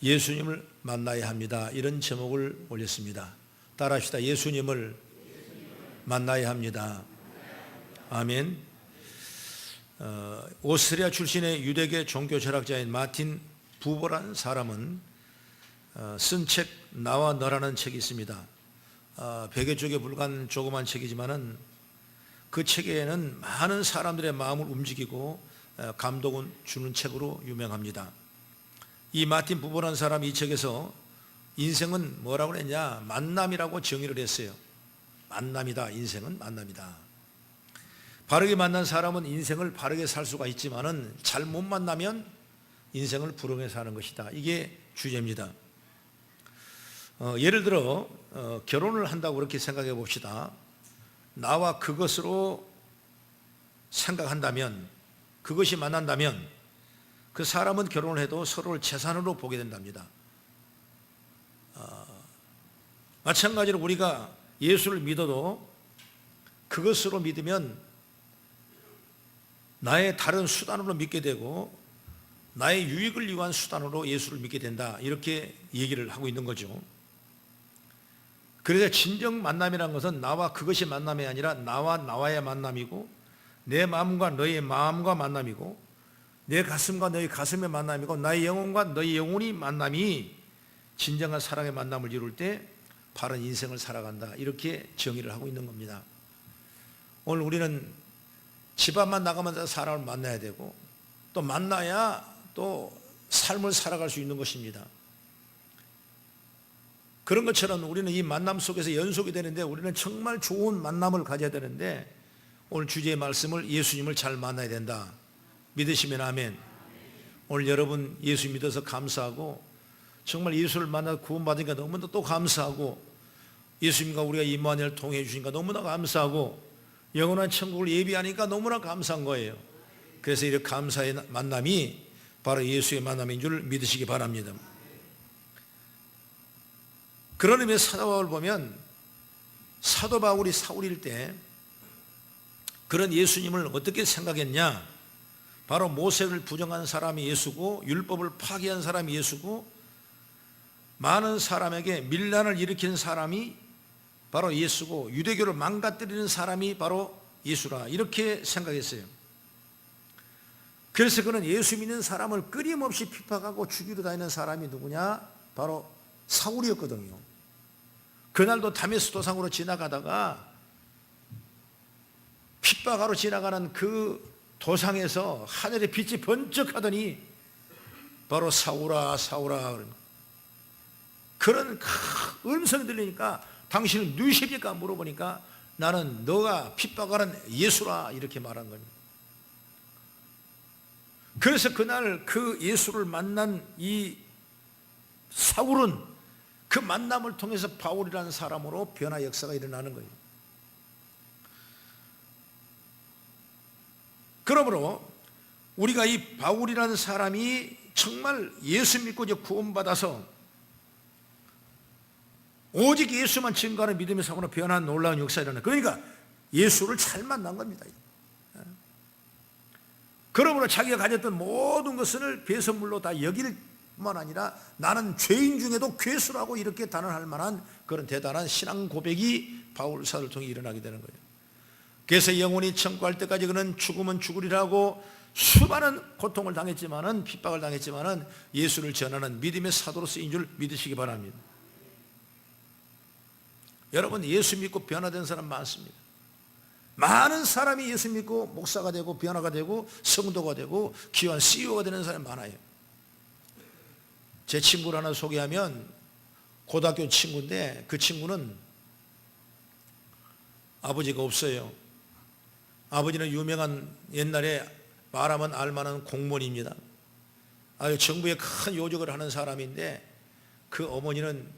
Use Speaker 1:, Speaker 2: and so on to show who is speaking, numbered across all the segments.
Speaker 1: 예수님을 만나야 합니다. 이런 제목을 올렸습니다. 따라합시다. 예수님을 만나야 합니다. 아멘. 오스트리아 출신의 유대계 종교 철학자인 마틴 부버라는 사람은 쓴 책 나와 너라는 책이 있습니다. 100여 쪽에 불과한 조그만 책이지만은 그 책에는 많은 사람들의 마음을 움직이고 감동을 주는 책으로 유명합니다. 이 마틴 부버라는 사람이 이 책에서 인생은 뭐라고 했냐? 만남이라고 정의를 했어요. 만남이다. 인생은 만남이다. 바르게 만난 사람은 인생을 바르게 살 수가 있지만은 잘못 만나면 인생을 불행하게 사는 것이다. 이게 주제입니다. 예를 들어 결혼을 한다고 그렇게 생각해 봅시다. 나와 그것으로 생각한다면, 그것이 만난다면 그 사람은 결혼을 해도 서로를 재산으로 보게 된답니다. 마찬가지로 우리가 예수를 믿어도 그것으로 믿으면 나의 다른 수단으로 믿게 되고 나의 유익을 위한 수단으로 예수를 믿게 된다. 이렇게 얘기를 하고 있는 거죠. 그래서 진정 만남이라는 것은 나와 그것이 만남이 아니라 나와 나와의 만남이고, 내 마음과 너의 마음과 만남이고, 내 가슴과 너의 가슴의 만남이고, 나의 영혼과 너의 영혼이 만남이 진정한 사랑의 만남을 이룰 때 바른 인생을 살아간다. 이렇게 정의를 하고 있는 겁니다. 오늘 우리는 집 앞만 나가면 사람을 만나야 되고, 또 만나야 또 삶을 살아갈 수 있는 것입니다. 그런 것처럼 우리는 이 만남 속에서 연속이 되는데, 우리는 정말 좋은 만남을 가져야 되는데, 오늘 주제의 말씀을 예수님을 잘 만나야 된다. 믿으시면 아멘. 오늘 여러분 예수 믿어서 감사하고, 정말 예수를 만나 구원받으니까 너무나 또 감사하고, 예수님과 우리가 임마누엘을 통해 주시니까 너무나 감사하고, 영원한 천국을 예비하니까 너무나 감사한 거예요. 그래서 이렇게 감사의 만남이 바로 예수의 만남인 줄 믿으시기 바랍니다. 그런 의미에서 사도 바울을 보면, 사도 바울이 사울일 때 그런 예수님을 어떻게 생각했냐? 바로 모세를 부정한 사람이 예수고, 율법을 파기한 사람이 예수고, 많은 사람에게 밀란을 일으키는 사람이 바로 예수고, 유대교를 망가뜨리는 사람이 바로 예수라. 이렇게 생각했어요. 그래서 그는 예수 믿는 사람을 끊임없이 핍박하고 죽이러 다니는 사람이 누구냐? 바로 사울이었거든요. 그날도 다메스 도상으로 지나가다가 핍박하러 지나가는 그 도상에서 하늘의 빛이 번쩍하더니 바로 사울아 사울아, 그런 음성이 들리니까 당신은 누구십니까? 물어보니까 나는 너가 핍박하는 예수라, 이렇게 말한 겁니다. 그래서 그날 그 예수를 만난 이 사울은 그 만남을 통해서 바울이라는 사람으로 변화 역사가 일어나는 거예요. 그러므로 우리가 이 바울이라는 사람이 정말 예수 믿고 이제 구원받아서 오직 예수만 증거하는 믿음의 사고로 변한 놀라운 역사가 일어나요. 그러니까 예수를 잘 만난 겁니다. 그러므로 자기가 가졌던 모든 것을 배선물로 다 여길 뿐만 아니라 나는 죄인 중에도 괴수라고 이렇게 단언할 만한 그런 대단한 신앙 고백이 바울 사도를 통해 일어나게 되는 거예요. 그래서 영혼이 천구할 때까지 그는 죽으면 죽으리라고 수많은 고통을 당했지만은, 핍박을 당했지만은 예수를 전하는 믿음의 사도로 쓰인 줄 믿으시기 바랍니다. 여러분, 예수 믿고 변화된 사람 많습니다. 많은 사람이 예수 믿고 목사가 되고 변화가 되고 성도가 되고 귀한 CEO가 되는 사람이 많아요. 제 친구를 하나 소개하면, 고등학교 친구인데 그 친구는 아버지가 없어요. 아버지는 유명한, 옛날에 말하면 알만한 공무원입니다. 아주 정부에 큰 요직을 하는 사람인데, 그 어머니는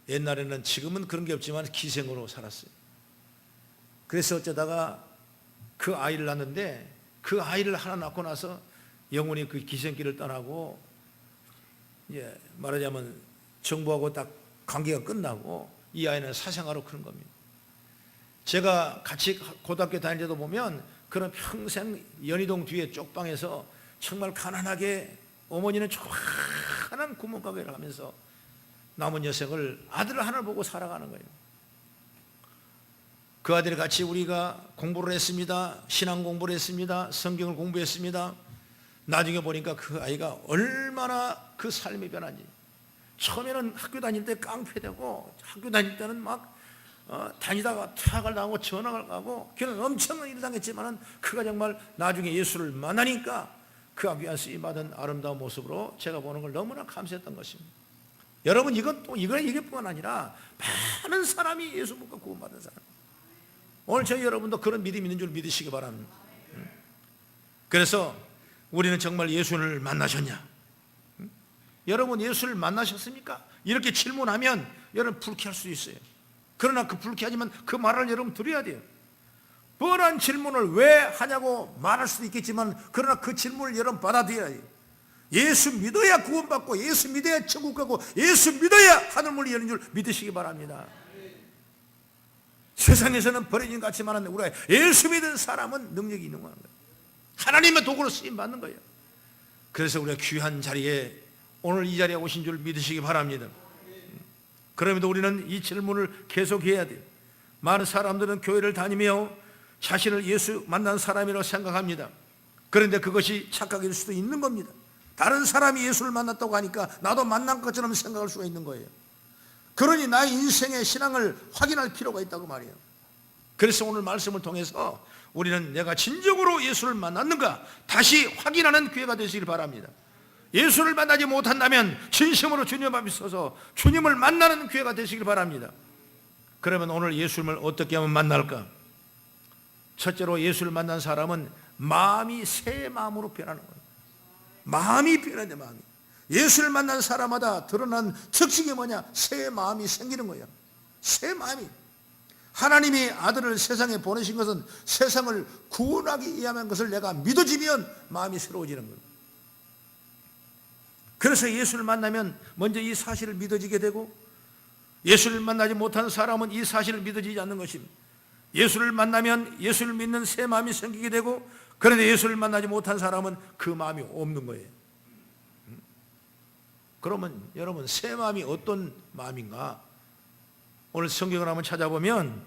Speaker 1: 옛날에는, 지금은 그런 게 없지만 기생으로 살았어요. 그래서 어쩌다가 그 아이를 낳았는데, 그 아이를 하나 낳고 나서 영혼이 그 기생길을 떠나고, 이제 말하자면 정부하고 딱 관계가 끝나고 이 아이는 사생아로 크는 겁니다. 제가 같이 고등학교 다닐 때도 보면 그런 평생 연희동 뒤에 쪽방에서 정말 가난하게, 어머니는 편안한 구멍가게를 하면서 남은 여생을 아들 하나를 보고 살아가는 거예요. 그 아들이 같이 우리가 공부를 했습니다. 신앙 공부를 했습니다. 성경을 공부했습니다. 나중에 보니까 그 아이가 얼마나 그 삶이 변한지. 처음에는 학교 다닐 때 깡패되고, 학교 다닐 때는 막 다니다가 퇴학을 당하고 전학을 가고, 걔는 엄청난 일을 당했지만은 그가 정말 나중에 예수를 만나니까 그 귀한 쓰임 받은 아름다운 모습으로 제가 보는 걸 너무나 감사했던 것입니다. 여러분, 이것뿐만 아니라 많은 사람이 예수 믿고 구원받은 사람. 오늘 저희 여러분도 그런 믿음이 있는 줄 믿으시기 바랍니다. 그래서 우리는 정말 예수를 만나셨냐? 여러분, 예수를 만나셨습니까? 이렇게 질문하면 여러분 불쾌할 수 있어요. 그러나 그 불쾌하지만 그 말을 여러분 들어야 돼요. 뻔한 질문을 왜 하냐고 말할 수도 있겠지만, 그러나 그 질문을 여러분 받아들여야 돼요. 예수 믿어야 구원받고, 예수 믿어야 천국 가고, 예수 믿어야 하늘문이 열린 줄 믿으시기 바랍니다. 세상에서는 버려진 것 같지만 우리가 예수 믿은 사람은 능력이 있는 거예요. 하나님의 도구로 쓰임 받는 거예요. 그래서 우리가 귀한 자리에, 오늘 이 자리에 오신 줄 믿으시기 바랍니다. 그럼에도 우리는 이 질문을 계속해야 돼요. 많은 사람들은 교회를 다니며 자신을 예수 만난 사람이라고 생각합니다. 그런데 그것이 착각일 수도 있는 겁니다. 다른 사람이 예수를 만났다고 하니까 나도 만난 것처럼 생각할 수가 있는 거예요. 그러니 나의 인생의 신앙을 확인할 필요가 있다고 말이에요. 그래서 오늘 말씀을 통해서 우리는 내가 진정으로 예수를 만났는가 다시 확인하는 기회가 되시길 바랍니다. 예수를 만나지 못한다면 진심으로 주님 앞에 서서 주님을 만나는 기회가 되시길 바랍니다. 그러면 오늘 예수님을 어떻게 하면 만날까? 첫째로 예수를 만난 사람은 마음이 새 마음으로 변하는 거예요. 마음이 변하는 마음이. 예수를 만난 사람마다 드러난 특징이 뭐냐? 새 마음이 생기는 거예요. 새 마음이. 하나님이 아들을 세상에 보내신 것은 세상을 구원하기 위한 것을 내가 믿어지면 마음이 새로워지는 거예요. 그래서 예수를 만나면 먼저 이 사실을 믿어지게 되고, 예수를 만나지 못한 사람은 이 사실을 믿어지지 않는 것입니다. 예수를 만나면 예수를 믿는 새 마음이 생기게 되고, 그런데 예수를 만나지 못한 사람은 그 마음이 없는 거예요. 그러면 여러분, 새 마음이 어떤 마음인가? 오늘 성경을 한번 찾아보면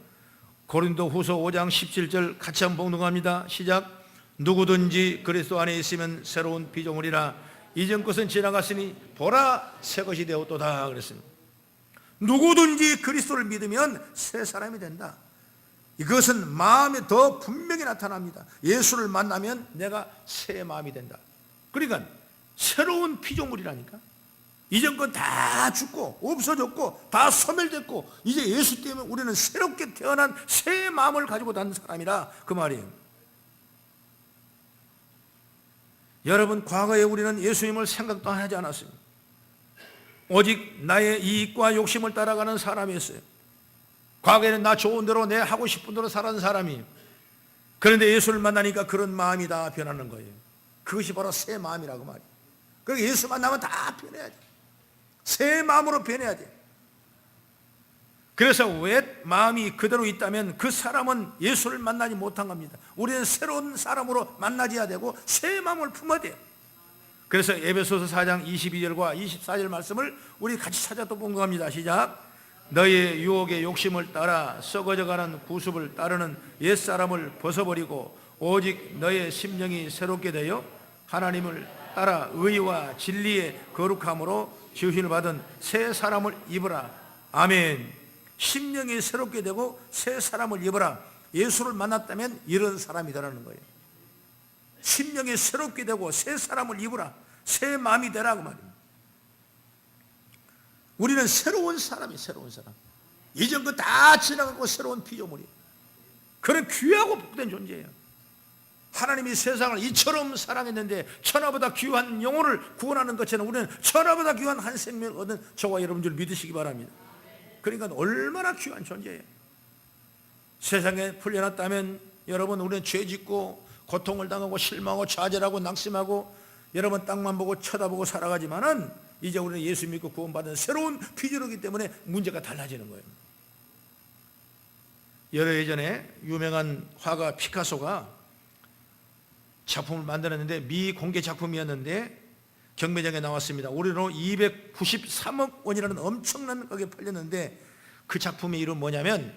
Speaker 1: 고린도후서 5장 17절 같이 한번 봉독합니다. 시작. 누구든지 그리스도 안에 있으면 새로운 피조물이라, 이전 것은 지나갔으니 보라 새 것이 되었도다 그랬습니다. 누구든지 그리스도를 믿으면 새 사람이 된다. 이것은 마음에 더 분명히 나타납니다. 예수를 만나면 내가 새 마음이 된다. 그러니까 새로운 피조물이라니까. 이전 건 다 죽고 없어졌고 다 소멸됐고, 이제 예수 때문에 우리는 새롭게 태어난 새 마음을 가지고 다니는 사람이라 그 말이에요. 여러분, 과거에 우리는 예수님을 생각도 하지 않았습니다. 오직 나의 이익과 욕심을 따라가는 사람이었어요. 과거에는 나 좋은 대로 내 하고 싶은 대로 살았는 사람이, 그런데 예수를 만나니까 그런 마음이 다 변하는 거예요. 그것이 바로 새 마음이라고 말이에요. 그러니까 예수 만나면 다 변해야 돼. 새 마음으로 변해야 돼. 그래서 왜 마음이 그대로 있다면 그 사람은 예수를 만나지 못한 겁니다. 우리는 새로운 사람으로 만나져야 되고 새 마음을 품어야 돼요. 그래서 에베소서 4장 22절과 24절 말씀을 우리 같이 찾아 또 봉독합니다. 시작. 너의 유혹의 욕심을 따라 썩어져가는 구습을 따르는 옛사람을 벗어버리고 오직 너의 심령이 새롭게 되어 하나님을 따라 의와 진리의 거룩함으로 지으심을 받은 새 사람을 입으라. 아멘. 심령이 새롭게 되고 새 사람을 입으라. 예수를 만났다면 이런 사람이 되라는 거예요. 심령이 새롭게 되고 새 사람을 입으라. 새 마음이 되라고 말입니다. 우리는 새로운 사람이 새로운 사람. 이전 거 다 지나가고 새로운 피조물이에요. 그런 귀하고 복된 존재예요. 하나님이 세상을 이처럼 사랑했는데 천하보다 귀한 영혼을 구원하는 것처럼 우리는 천하보다 귀한 한 생명을 얻은 저와 여러분 줄 믿으시기 바랍니다. 그러니까 얼마나 귀한 존재예요. 세상에 풀려났다면 여러분, 우리는 죄 짓고 고통을 당하고 실망하고 좌절하고 낙심하고 여러분 땅만 보고 쳐다보고 살아가지만은 이제 우리는 예수 믿고 구원받은 새로운 피조물이기 때문에 문제가 달라지는 거예요. 여러 예전에 유명한 화가 피카소가 작품을 만들었는데 미공개 작품이었는데 경매장에 나왔습니다. 우리로 293억 원이라는 엄청난 가격에 팔렸는데 그 작품의 이름 뭐냐면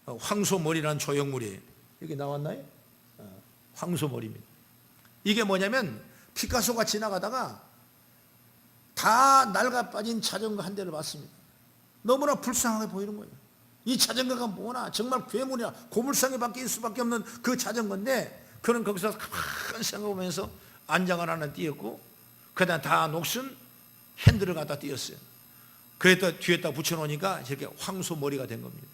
Speaker 1: 황소머리라는 조형물이에요. 여기 나왔나요? 황소머리입니다. 이게 뭐냐면 피카소가 지나가다가 다 낡아 빠진 자전거 한 대를 봤습니다. 너무나 불쌍하게 보이는 거예요. 이 자전거가 뭐나 정말 괴물이나 고물상에 바뀔 수밖에 없는 그 자전거인데 그는 거기서 가만히 생각하면서 안장을 하나 띄었고 그다음 다 녹슨 핸들을 갖다 띄었어요. 그랬다 뒤에다 붙여놓으니까 이렇게 황소머리가 된 겁니다.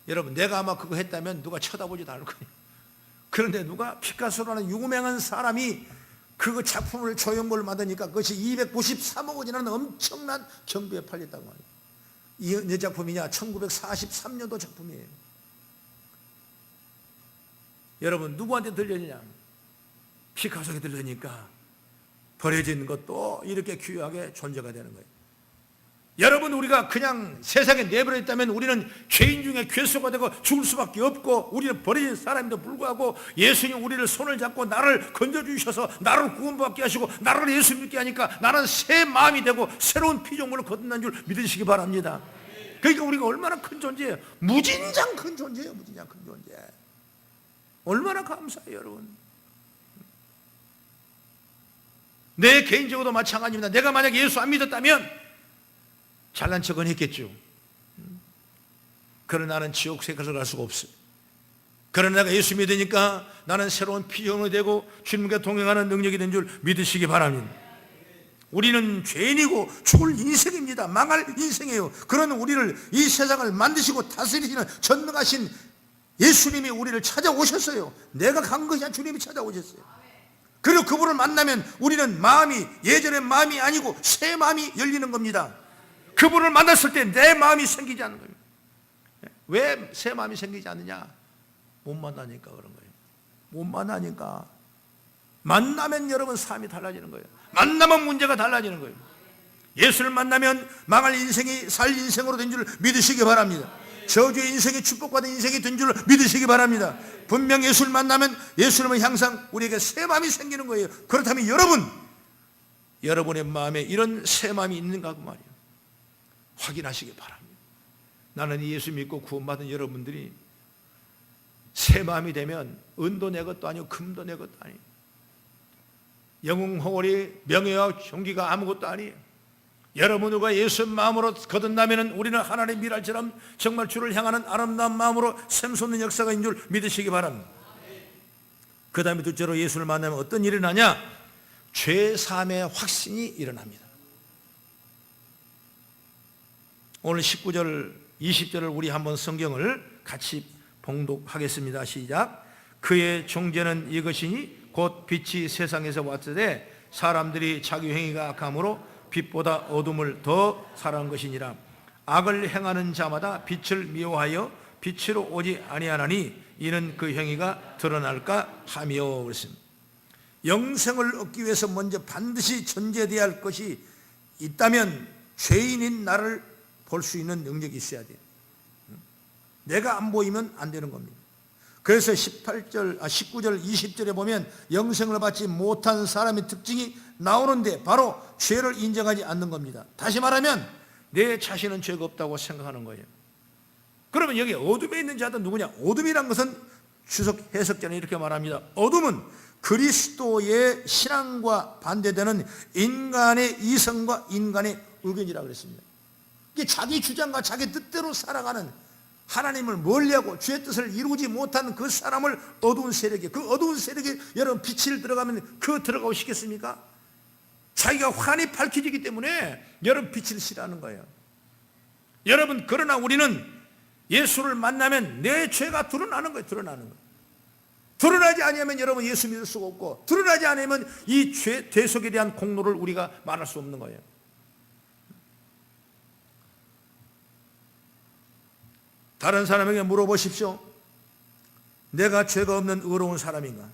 Speaker 1: 여러분, 내가 아마 그거 했다면 누가 쳐다보지도 않을 거예요. 그런데 누가 피카소라는 유명한 사람이 그 작품을 조형물을 만드니까 그것이 293억 원이라는 엄청난 경비에 팔렸다고 말이에요. 이 내 작품이냐? 1943년도 작품이에요. 여러분, 누구한테 들려주냐? 피카소에게 들려니까 버려진 것도 이렇게 귀하게 존재가 되는 거예요. 여러분, 우리가 그냥 세상에 내버려 있다면 우리는 죄인 중에 괴수가 되고 죽을 수밖에 없고 우리는 버려진 사람임에도 불구하고 예수님 우리를 손을 잡고 나를 건져주셔서 나를 구원받게 하시고 나를 예수 믿게 하니까 나는 새 마음이 되고 새로운 피조물을 거듭난 줄 믿으시기 바랍니다. 그러니까 우리가 얼마나 큰 존재예요. 무진장 큰 존재예요. 무진장 큰 존재. 얼마나 감사해요, 여러분. 내 개인적으로도 마찬가지입니다. 내가 만약 예수 안 믿었다면 잘난 척은 했겠죠. 그러나 나는 지옥 생각을 할 수가 없어요. 그러나 내가 예수 믿으니까 나는 새로운 피조물이 되고 주님과 동행하는 능력이 된 줄 믿으시기 바랍니다. 우리는 죄인이고 죽을 인생입니다. 망할 인생이에요. 그런 우리를 이 세상을 만드시고 다스리시는 전능하신 예수님이 우리를 찾아오셨어요. 내가 간 것이 아니라 주님이 찾아오셨어요. 그리고 그분을 만나면 우리는 마음이 예전의 마음이 아니고 새 마음이 열리는 겁니다. 그분을 만났을 때 내 마음이 생기지 않는 거예요. 왜 새 마음이 생기지 않느냐? 못 만나니까 그런 거예요. 못 만나니까. 만나면 여러분 삶이 달라지는 거예요. 만나면 문제가 달라지는 거예요. 예수를 만나면 망할 인생이 살 인생으로 된 줄 믿으시기 바랍니다. 저주의 인생이 축복받은 인생이 된 줄 믿으시기 바랍니다. 분명 예수를 만나면 예수님은 항상 우리에게 새 마음이 생기는 거예요. 그렇다면 여러분의 마음에 이런 새 마음이 있는가 그 말이에요. 확인하시기 바랍니다. 나는 이 예수 믿고 구원받은 여러분들이 새 마음이 되면 은도 내 것도 아니고 금도 내 것도 아니에요. 영웅홍월이 명예와 존귀가 아무것도 아니에요. 여러분들과 예수 마음으로 거듭나면 우리는 하나님의 미랄처럼 정말 주를 향하는 아름다운 마음으로 샘솟는 역사가 있는 줄 믿으시기 바랍니다. 그 다음에 둘째로 예수를 만나면 어떤 일이 일어나냐? 죄사함의 확신이 일어납니다. 오늘 19절 20절을 우리 한번 성경을 같이 봉독하겠습니다. 시작. 그의 종죄는 이것이니 곧 빛이 세상에서 왔으되 사람들이 자기 행위가 악함으로 빛보다 어둠을 더 사랑한 것이니라. 악을 행하는 자마다 빛을 미워하여 빛으로 오지 아니하나니 이는 그 행위가 드러날까 하며 그랬습니다. 영생을 얻기 위해서 먼저 반드시 전제되어야 할 것이 있다면 죄인인 나를 볼 수 있는 능력이 있어야 돼요. 내가 안 보이면 안 되는 겁니다. 그래서 19절 20절에 보면 영생을 받지 못한 사람의 특징이 나오는데 바로 죄를 인정하지 않는 겁니다. 다시 말하면 내 자신은 죄가 없다고 생각하는 거예요. 그러면 여기 어둠에 있는 자는 누구냐? 어둠이란 것은 주석 해석자는 이렇게 말합니다. 어둠은 그리스도의 신앙과 반대되는 인간의 이성과 인간의 의견이라고 그랬습니다. 이게 자기 주장과 자기 뜻대로 살아가는 하나님을 멀리하고 주의 뜻을 이루지 못한 그 사람을 어두운 세력이, 그 어두운 세력이 여러분 빛을 들어가면 그 들어가고 싶겠습니까? 자기가 환히 밝혀지기 때문에 여러분 빛을 싫어하는 거예요. 여러분, 그러나 우리는 예수를 만나면 내 죄가 드러나는 거예요. 드러나는 거예요. 드러나지 않으면 여러분 예수 믿을 수가 없고, 드러나지 않으면 이 죄 대속에 대한 공로를 우리가 말할 수 없는 거예요. 다른 사람에게 물어보십시오. 내가 죄가 없는 의로운 사람인가?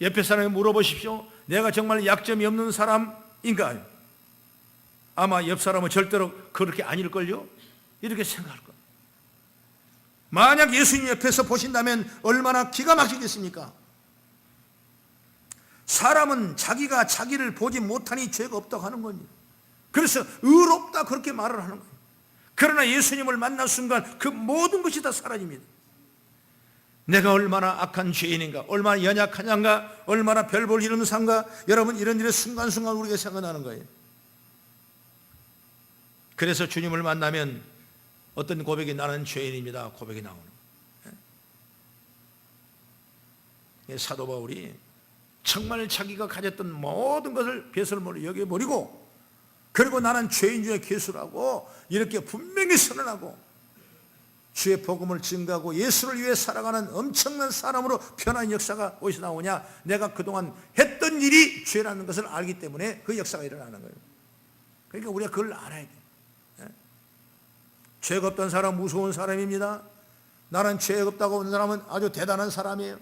Speaker 1: 옆에 사람에게 물어보십시오. 내가 정말 약점이 없는 사람인가? 아마 옆 사람은 절대로 그렇게 아닐걸요? 이렇게 생각할 거예요. 만약 예수님 옆에서 보신다면 얼마나 기가 막히겠습니까? 사람은 자기가 자기를 보지 못하니 죄가 없다고 하는 겁니다. 그래서 의롭다 그렇게 말을 하는 거예요. 그러나 예수님을 만난 순간 그 모든 것이 다 사라집니다. 내가 얼마나 악한 죄인인가, 얼마나 연약하냐가, 얼마나 별 볼 일 없는 삶가, 여러분 이런 일에 순간순간 우리가 생각나는 거예요. 그래서 주님을 만나면 어떤 고백이, 나는 죄인입니다 고백이 나오는 거예요. 사도 바울이 정말 자기가 가졌던 모든 것을 배설물로 여겨버리고, 그리고 나는 죄인 중에 괴수라고 이렇게 분명히 선언하고 주의 복음을 증거하고 예수를 위해 살아가는 엄청난 사람으로 변한 역사가 어디서 나오냐? 내가 그동안 했던 일이 죄라는 것을 알기 때문에 그 역사가 일어나는 거예요. 그러니까 우리가 그걸 알아야 돼요. 죄가 없던 사람 무서운 사람입니다. 나는 죄가 없다고 하는 사람은 아주 대단한 사람이에요.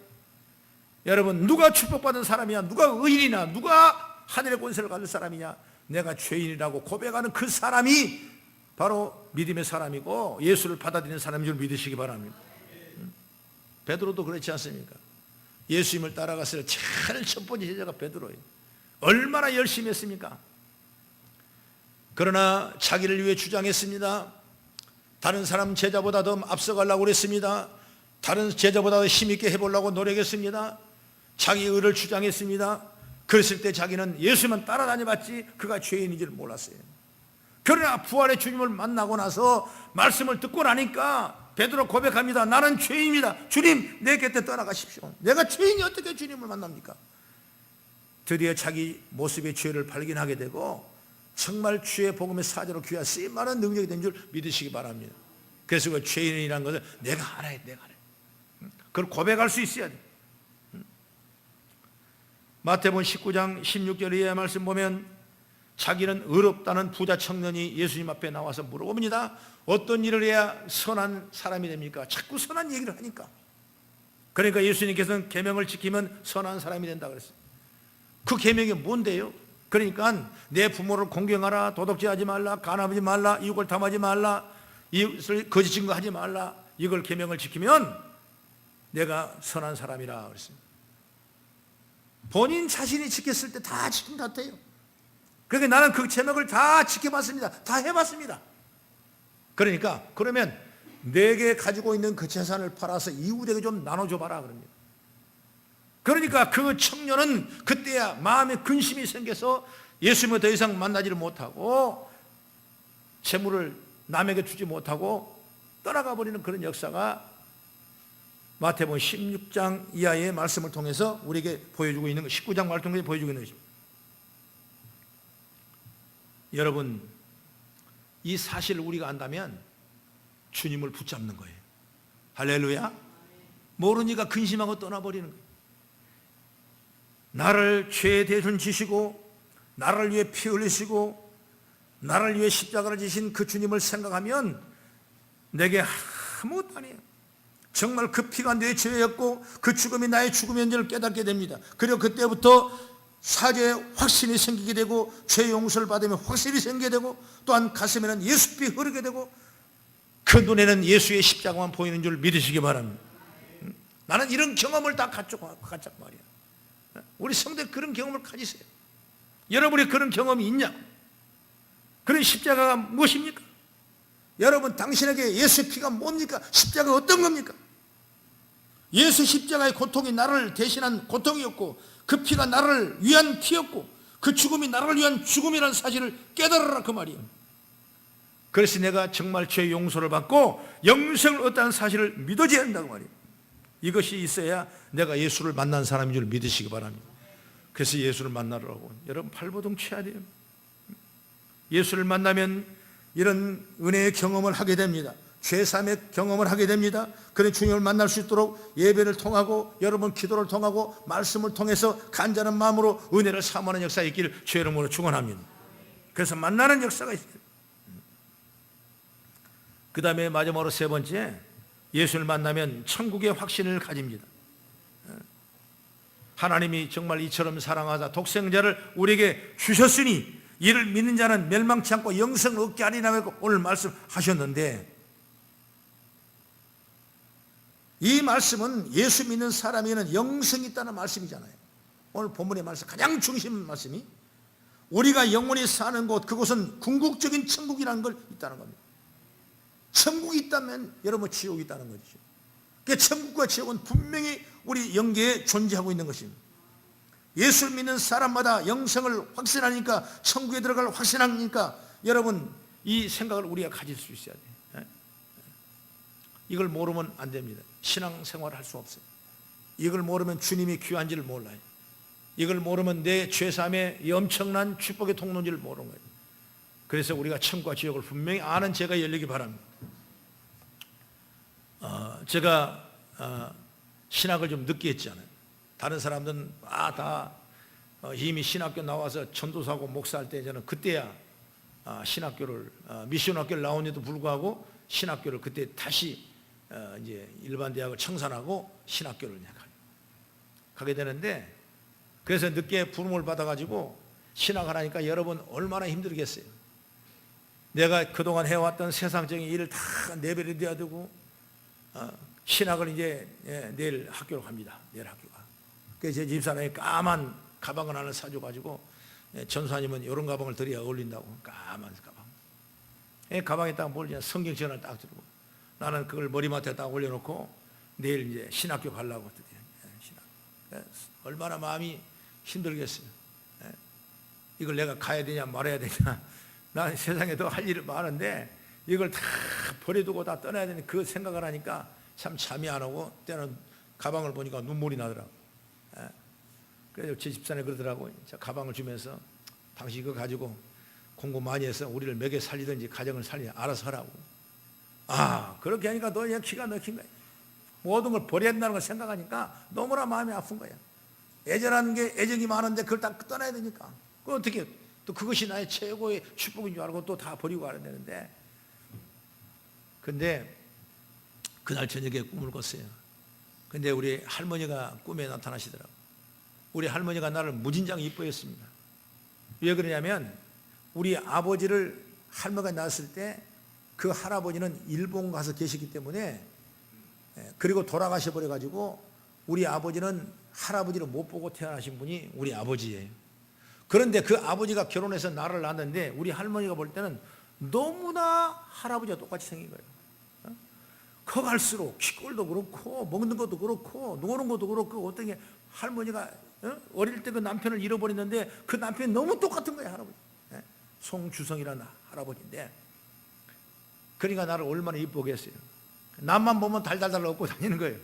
Speaker 1: 여러분, 누가 축복받은 사람이냐, 누가 의인이냐, 누가 하늘의 권세를 가질 사람이냐? 내가 죄인이라고 고백하는 그 사람이 바로 믿음의 사람이고 예수를 받아들이는 사람인 줄 믿으시기 바랍니다. 베드로도 그렇지 않습니까? 예수님을 따라갔을 때 제일 첫 번째 제자가 베드로예요. 얼마나 열심히 했습니까? 그러나 자기를 위해 주장했습니다. 다른 사람 제자보다 더 앞서가려고 그랬습니다. 다른 제자보다 더 힘있게 해보려고 노력했습니다. 자기 의를 주장했습니다. 그랬을 때 자기는 예수만 따라다녀봤지 그가 죄인인 줄 몰랐어요. 그러나 부활의 주님을 만나고 나서 말씀을 듣고 나니까 베드로 고백합니다. 나는 죄인입니다. 주님, 내 곁에 떠나가십시오. 내가 죄인이 어떻게 주님을 만납니까? 드디어 자기 모습의 죄를 발견하게 되고 정말 주의 복음의 사자로 귀한 쓰임많은 능력이 된 줄 믿으시기 바랍니다. 그래서 그 죄인이라는 것을 내가 알아야 돼. 내가 알아야. 그걸 고백할 수 있어야 돼. 마태복음 19장 16절의 말씀 보면 자기는 의롭다는 부자 청년이 예수님 앞에 나와서 물어봅니다. 어떤 일을 해야 선한 사람이 됩니까? 자꾸 선한 얘기를 하니까. 그러니까 예수님께서는 계명을 지키면 선한 사람이 된다 그랬어요. 그 계명이 뭔데요? 그러니까 내 부모를 공경하라, 도덕질하지 말라, 간음하지 말라, 이웃을 탐하지 말라, 이웃을 거짓 증거하지 말라. 이걸 계명을 지키면 내가 선한 사람이라 그랬습니다. 본인 자신이 지켰을 때 다 지킨 것 같아요. 그러니까 나는 그 제목을 다 지켜봤습니다. 다 해봤습니다. 그러니까 그러면 내게 가지고 있는 그 재산을 팔아서 이웃에게 좀 나눠줘봐라 그럽니다. 그러니까 그 청년은 그때야 마음에 근심이 생겨서 예수님을 더 이상 만나지를 못하고 재물을 남에게 주지 못하고 떠나가 버리는 그런 역사가 마태복음 16장 이하의 말씀을 통해서 우리에게 보여주고 있는 것, 19장 말을 통해서 보여주고 있는 것입니다. 여러분, 이 사실을 우리가 안다면 주님을 붙잡는 거예요. 할렐루야. 모르니까 근심하고 떠나버리는 거예요. 나를 죄의 대신 지시고 나를 위해 피 흘리시고 나를 위해 십자가를 지신 그 주님을 생각하면 내게 아무것도 아니에요. 정말 그 피가 내 죄였고 그 죽음이 나의 죽음인 줄 깨닫게 됩니다. 그리고 그때부터 사죄의 확신이 생기게 되고 죄 용서를 받으면 확신이 생기게 되고 또한 가슴에는 예수피 흐르게 되고 그 눈에는 예수의 십자가만 보이는 줄 믿으시기 바랍니다. 나는 이런 경험을 다 갖자고 말이야. 우리 성도들 그런 경험을 가지세요. 여러분이 그런 경험이 있냐? 그런 십자가가 무엇입니까? 여러분, 당신에게 예수의 피가 뭡니까? 십자가가 어떤 겁니까? 예수 십자가의 고통이 나를 대신한 고통이었고 그 피가 나를 위한 피였고 그 죽음이 나를 위한 죽음이라는 사실을 깨달으라 그 말이에요. 그래서 내가 정말 죄 용서를 받고 영생을 얻다는 사실을 믿어져야 한다고 말이에요. 이것이 있어야 내가 예수를 만난 사람인 줄 믿으시기 바랍니다. 그래서 예수를 만나라고 여러분 발버둥 쳐야 돼요. 예수를 만나면 이런 은혜의 경험을 하게 됩니다. 죄사함의 경험을 하게 됩니다. 그런 주님을 만날 수 있도록 예배를 통하고 여러분 기도를 통하고 말씀을 통해서 간절한 마음으로 은혜를 사모하는 역사가 있기를 주의 이름으로 축원합니다. 그래서 만나는 역사가 있어요. 그 다음에 마지막으로 세 번째, 예수를 만나면 천국의 확신을 가집니다. 하나님이 정말 이처럼 사랑하사 독생자를 우리에게 주셨으니 이를 믿는 자는 멸망치 않고 영생을 얻게 하리라고 오늘 말씀하셨는데, 이 말씀은 예수 믿는 사람에게는 영생이 있다는 말씀이잖아요. 오늘 본문의 말씀 가장 중심 말씀이 우리가 영원히 사는 곳, 그곳은 궁극적인 천국이라는 걸 있다는 겁니다. 천국이 있다면 여러분 지옥이 있다는 거죠. 그러니까 천국과 지옥은 분명히 우리 영계에 존재하고 있는 것입니다. 예수를 믿는 사람마다 영생을 확신하니까, 천국에 들어갈 확신하니까 여러분 이 생각을 우리가 가질 수 있어야 돼요. 이걸 모르면 안 됩니다. 신앙생활을 할 수 없어요. 이걸 모르면 주님이 귀한지를 몰라요. 이걸 모르면 내 죄사함의 이 엄청난 축복의 통로인지를 모르는 거예요. 그래서 우리가 천국과 지옥을 분명히 아는 죄가 열리기 바랍니다. 제가 신학을 좀 늦게 했잖아요. 다른 사람들은 다 이미 신학교 나와서 전도사하고 목사할 때 저는 그때야 신학교를 미션학교를 나온데도 불구하고 신학교를 그때 다시 이제 일반 대학을 청산하고 신학교를 가게 되는데, 그래서 늦게 부름을 받아가지고 신학을 하니까 여러분 얼마나 힘들겠어요. 내가 그동안 해왔던 세상적인 일을 다 내버려둬야 되고 신학을 이제 내일 학교로 갑니다. 내일 학교가. 그래서 제 집사람이 까만 가방을 하나 사줘가지고 전사님은 이런 가방을 드려야 어울린다고 까만 가방. 가방에다가 뭘 그냥 성경 전화를 딱 들고 나는 그걸 머리맡에 딱 올려놓고 내일 이제 신학교 가려고 드디어 신학. 얼마나 마음이 힘들겠어요. 이걸 내가 가야 되냐 말아야 되냐. 나는 세상에 더 할 일이 많은데 이걸 다 버려두고 다 떠나야 되는 그 생각을 하니까 참 잠이 안 오고 때는 가방을 보니까 눈물이 나더라고. 그래서 제 집사람이 그러더라고. 가방을 주면서 당신 이거 가지고 공부 많이 해서 우리를 먹여 살리든지 가정을 살리든지 알아서 하라고. 그렇게 하니까 너 그냥 기가 막힌 거야. 모든 걸 버려야 된다는 걸 생각하니까 너무나 마음이 아픈 거야. 애정하는 게 애정이 많은데 그걸 다 떠나야 되니까. 그 어떻게 또 그것이 나의 최고의 축복인 줄 알고 또 다 버리고 가야 되는데. 근데 그날 저녁에 꿈을 꿨어요. 근데 우리 할머니가 꿈에 나타나시더라고. 우리 할머니가 나를 무진장 이뻐했습니다. 왜 그러냐면 우리 아버지를 할머니가 낳았을 때 그 할아버지는 일본 가서 계시기 때문에, 그리고 돌아가셔 버려가지고 우리 아버지는 할아버지를 못 보고 태어나신 분이 우리 아버지예요. 그런데 그 아버지가 결혼해서 나를 낳았는데 우리 할머니가 볼 때는 너무나 할아버지와 똑같이 생긴 거예요. 커갈수록 키꼴도 그렇고 먹는 것도 그렇고 노는 것도 그렇고, 어떤 게 할머니가 어릴 때 그 남편을 잃어버렸는데 그 남편이 너무 똑같은 거예요. 할아버지 송주성이라는 할아버지인데, 그러니까 나를 얼마나 이쁘게 했어요. 남만 보면 달달달 얻고 다니는 거예요.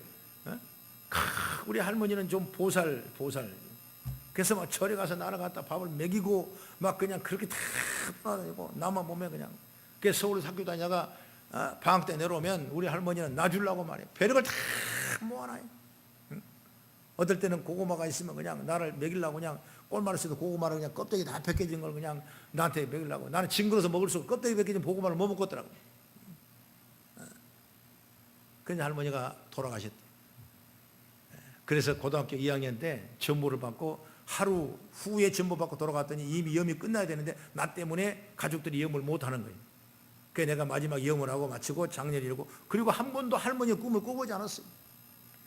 Speaker 1: 우리 할머니는 좀 보살. 그래서 막 절에 가서 나를 갖다 밥을 먹이고 막 그냥 그렇게 다 돌아다니고, 나만 보면 그냥. 그래서 서울에서 학교 다니다가 방학 때 내려오면 우리 할머니는 나 주려고 말이에요. 배력을 다 모아놔요. 어떨 때는 고구마가 있으면 그냥 나를 먹이려고 그냥 꼴마를 써도 고구마를 그냥 껍데기 다 벗겨진 걸 그냥 나한테 먹이려고. 나는 징그러서 먹을 수 없고 껍데기 벗겨진 고구마를 못 먹겠더라고. 그런데 할머니가 돌아가셨대. 그래서 고등학교 2학년 때 전보를 받고 하루 후에 전보 받고 돌아갔더니 이미 염이 끝나야 되는데 나 때문에 가족들이 염을 못하는 거예요. 그래서 내가 마지막 염을 하고 마치고 작년이 이르고, 그리고 한 번도 할머니의 꿈을 꿔보지 않았어요.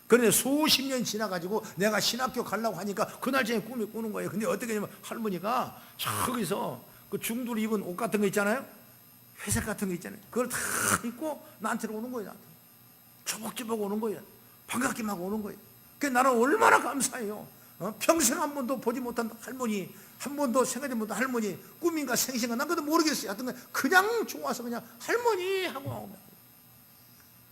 Speaker 1: 그런데 수십 년 지나가지고 내가 신학교 가려고 하니까 그날 저녁에 꿈이 꾸는 거예요. 근데 어떻게 하냐면 할머니가 저기서 그 중두를 입은 옷 같은 거 있잖아요. 회색 같은 거 있잖아요. 그걸 다 입고 나한테 오는 거예요. 나한테 조복조복 오는 거예요. 반갑게 막 오는 거예요. 그게 나는 얼마나 감사해요. 평생 한 번도 보지 못한 할머니, 한 번도 생각지 못한 할머니, 꿈인가 생신가 난 그것도 모르겠어요. 하여튼 그냥 좋아서 그냥 할머니 하고 나옵니다.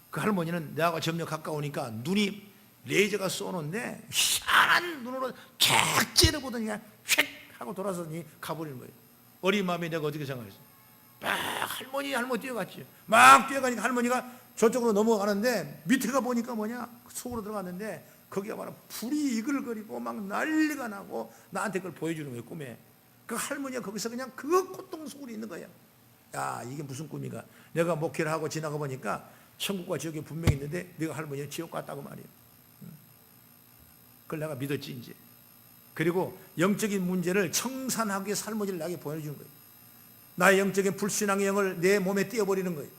Speaker 1: 그 할머니는 내하고 점점 가까우니까 눈이 레이저가 쏘는데 희한한 눈으로 쫙 째려보더니 그냥 휙 하고 돌아서니 가버리는 거예요. 어린 마음에 내가 어떻게 생각했어요? 막 할머니 뛰어갔지. 막 뛰어가니까 할머니가 저쪽으로 넘어가는데 밑에가 보니까 뭐냐, 속으로 들어갔는데 거기가 바로 불이 이글거리고 막 난리가 나고 나한테 그걸 보여주는 거예요. 꿈에. 그 할머니가 거기서 그냥 그 고통 속으로 있는 거예요. 야, 이게 무슨 꿈인가. 내가 목회를 하고 지나가 보니까 천국과 지옥이 분명히 있는데 네가 할머니는 지옥 갔다고 말이에요. 그걸 내가 믿었지 이제. 그리고 영적인 문제를 청산하기 위해서 할머니를 나에게 보여주는 거예요. 나의 영적인 불신앙의 영을 내 몸에 띄워버리는 거예요.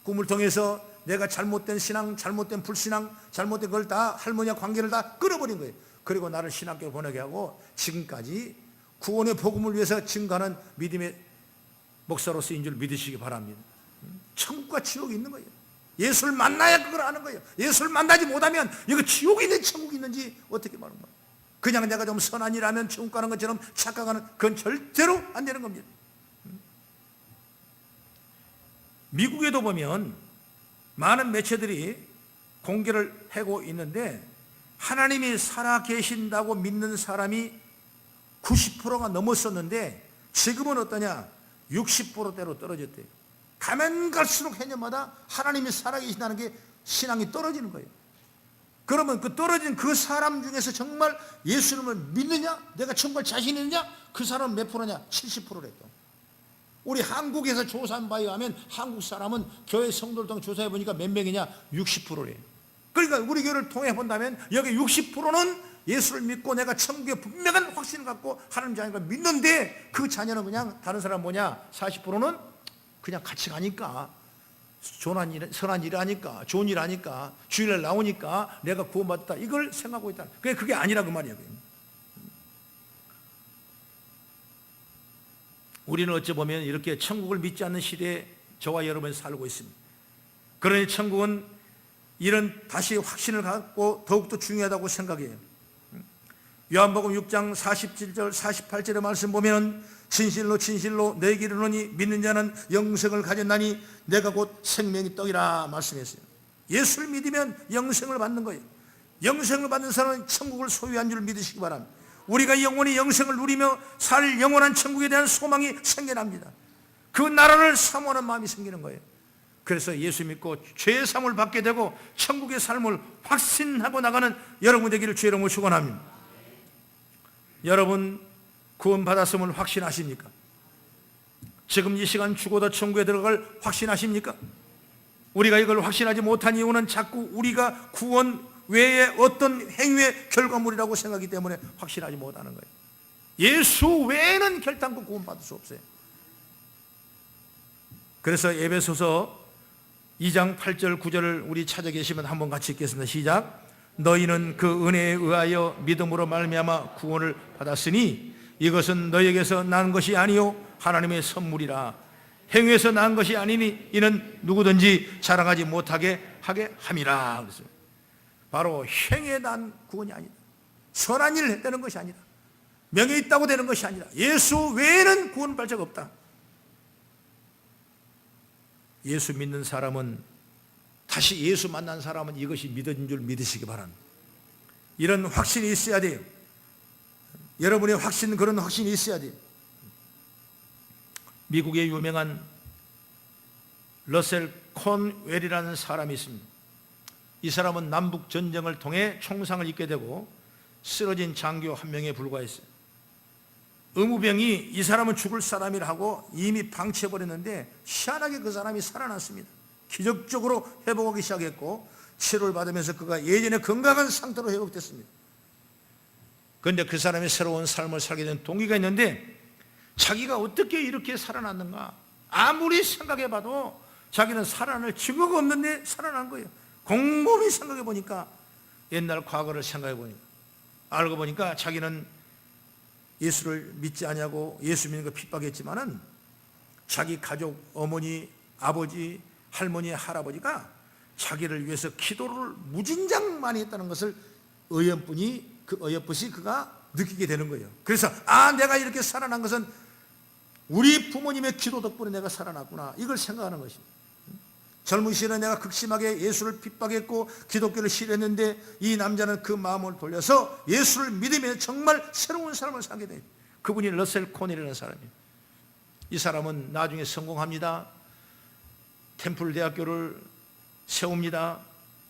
Speaker 1: 꿈을 통해서 내가 잘못된 신앙, 잘못된 불신앙, 잘못된 걸 다 할머니와 관계를 다 끊어버린 거예요. 그리고 나를 신학교에 보내게 하고 지금까지 구원의 복음을 위해서 증거하는 믿음의 목사로서인 줄 믿으시기 바랍니다. 천국과 지옥이 있는 거예요. 예수를 만나야 그걸 아는 거예요. 예수를 만나지 못하면 이거 지옥이 있는지 천국이 있는지 어떻게 말하는 거예요. 그냥 내가 좀 선한 일 하면 천국 가는 것처럼 착각하는, 그건 절대로 안 되는 겁니다. 미국에도 보면 많은 매체들이 공개를 하고 있는데 하나님이 살아 계신다고 믿는 사람이 90%가 넘었었는데 지금은 어떠냐? 60%대로 떨어졌대요. 가면 갈수록 해년마다 하나님이 살아계신다는 게 신앙이 떨어지는 거예요. 그러면 그 떨어진 그 사람 중에서 정말 예수님을 믿느냐? 내가 정말 자신 있느냐? 그 사람은 몇 프로냐? 70%랬죠. 우리 한국에서 조사한 바에 의하면 한국 사람은 교회 성도를 통해 조사해 보니까 몇 명이냐? 60%래요. 그러니까 우리 교회를 통해 본다면 여기 60%는 예수를 믿고 내가 천국에 분명한 확신을 갖고 하나님 자녀가 믿는데 그 자녀는 그냥 다른 사람 뭐냐? 40%는 그냥 같이 가니까 선한 일 하니까 좋은 일 하니까 주일날 나오니까 내가 구원받았다 이걸 생각하고 있다. 그게 아니라 그 말이에요. 우리는 어찌 보면 이렇게 천국을 믿지 않는 시대에 저와 여러분이 살고 있습니다. 그러니 천국은 이런 다시 확신을 갖고 더욱더 중요하다고 생각해요. 요한복음 6장 47절 48절의 말씀 보면 진실로 진실로 너희에게 이르노니 믿는 자는 영생을 가졌나니 내가 곧 생명의 떡이라 말씀했어요. 예수를 믿으면 영생을 받는 거예요. 영생을 받는 사람은 천국을 소유한 줄 믿으시기 바랍니다. 우리가 영원히 영생을 누리며 살 영원한 천국에 대한 소망이 생겨납니다. 그 나라를 사모하는 마음이 생기는 거예요. 그래서 예수 믿고 죄의 사함을 받게 되고 천국의 삶을 확신하고 나가는 여러분 되기를 주의 이름으로 축원합니다. 여러분 구원받았음을 확신하십니까? 지금 이 시간 죽어도 천국에 들어갈 확신하십니까? 우리가 이걸 확신하지 못한 이유는 자꾸 우리가 구원 외에 어떤 행위의 결과물이라고 생각하기 때문에 확신하지 못하는 거예요. 예수 외에는 결단코 구원받을 수 없어요. 그래서 에베소서 2장 8절 9절을 우리 찾아 계시면 한번 같이 읽겠습니다. 시작. 너희는 그 은혜에 의하여 믿음으로 말미암아 구원을 받았으니 이것은 너희에게서 난 것이 아니요 하나님의 선물이라. 행위에서 난 것이 아니니 이는 누구든지 자랑하지 못하게 하게 함이라. 그랬어요. 바로 행위에 난 구원이 아니다. 선한 일을 했다는 것이 아니다. 명예 있다고 되는 것이 아니다. 예수 외에는 구원받을 자가 없다. 예수 믿는 사람은, 다시 예수 만난 사람은 이것이 믿어진 줄 믿으시기 바랍니다. 이런 확신이 있어야 돼요. 여러분의 확신, 그런 확신이 있어야 돼요. 미국의 유명한 러셀 콘웰이라는 사람이 있습니다. 이 사람은 남북 전쟁을 통해 총상을 입게 되고 쓰러진 장교 한 명에 불과했어요. 의무병이 이 사람은 죽을 사람이라 하고 이미 방치해버렸는데 희한하게 그 사람이 살아났습니다. 기적적으로 회복하기 시작했고 치료를 받으면서 그가 예전에 건강한 상태로 회복됐습니다. 그런데 그 사람이 새로운 삶을 살게 된 동기가 있는데 자기가 어떻게 이렇게 살아났는가 아무리 생각해봐도 자기는 살아날 증거가 없는데 살아난 거예요. 곰곰이 생각해 보니까 옛날 과거를 생각해 보니까 알고 보니까 자기는 예수를 믿지 않냐고 예수 믿는 거 핍박했지만은 자기 가족 어머니 아버지 할머니 할아버지가 자기를 위해서 기도를 무진장 많이 했다는 것을 어여쁘이 그가 느끼게 되는 거예요. 그래서 내가 이렇게 살아난 것은 우리 부모님의 기도 덕분에 내가 살아났구나 이걸 생각하는 것입니다. 젊은 시절에 내가 극심하게 예수를 핍박했고 기독교를 싫어했는데 이 남자는 그 마음을 돌려서 예수를 믿으며 정말 새로운 삶을 살게 돼요. 그분이 러셀 콘이라는 사람이에요. 이 사람은 나중에 성공합니다. 템플 대학교를 세웁니다.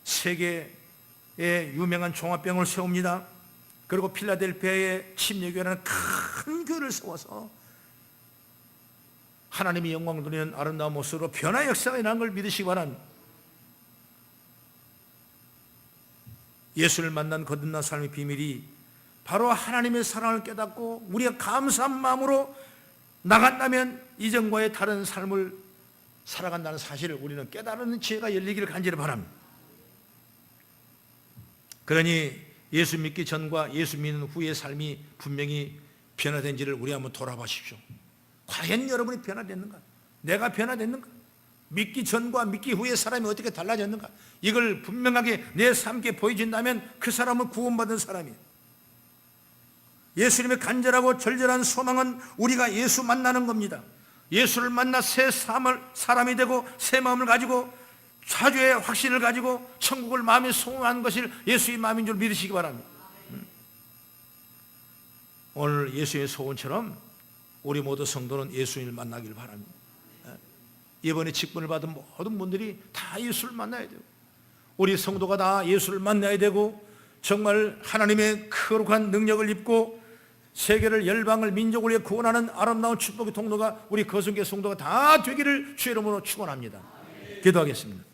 Speaker 1: 세계의 유명한 종합병을 세웁니다. 그리고 필라델피아의 침례교회라는 큰 교회를 세워서 하나님이 영광을 누리는 아름다운 모습으로 변화 역사가 일어난 걸 믿으시기 바랍니다. 예수를 만난 거듭난 삶의 비밀이 바로 하나님의 사랑을 깨닫고 우리가 감사한 마음으로 나간다면 이전과의 다른 삶을 살아간다는 사실을 우리는 깨달은 지혜가 열리기를 간절히 바랍니다. 그러니 예수 믿기 전과 예수 믿는 후의 삶이 분명히 변화된지를 우리 한번 돌아보십시오. 과연 여러분이 변화됐는가? 내가 변화됐는가? 믿기 전과 믿기 후의 사람이 어떻게 달라졌는가? 이걸 분명하게 내 삶에 보여준다면 그 사람은 구원받은 사람이에요. 예수님의 간절하고 절절한 소망은 우리가 예수 만나는 겁니다. 예수를 만나 새 사람이 되고 새 마음을 가지고 자주의 확신을 가지고 천국을 마음에 소원하는 것을 예수의 마음인 줄 믿으시기 바랍니다. 오늘 예수의 소원처럼 우리 모두 성도는 예수님을 만나길 바랍니다. 이번에 직분을 받은 모든 분들이 다 예수를 만나야 돼요. 우리 성도가 다 예수를 만나야 되고 정말 하나님의 거룩한 능력을 입고 세계를 열방을 민족을 위해 구원하는 아름다운 축복의 통로가 우리 거성교 성도가 다 되기를 주의 이름으로 축원합니다. 기도하겠습니다.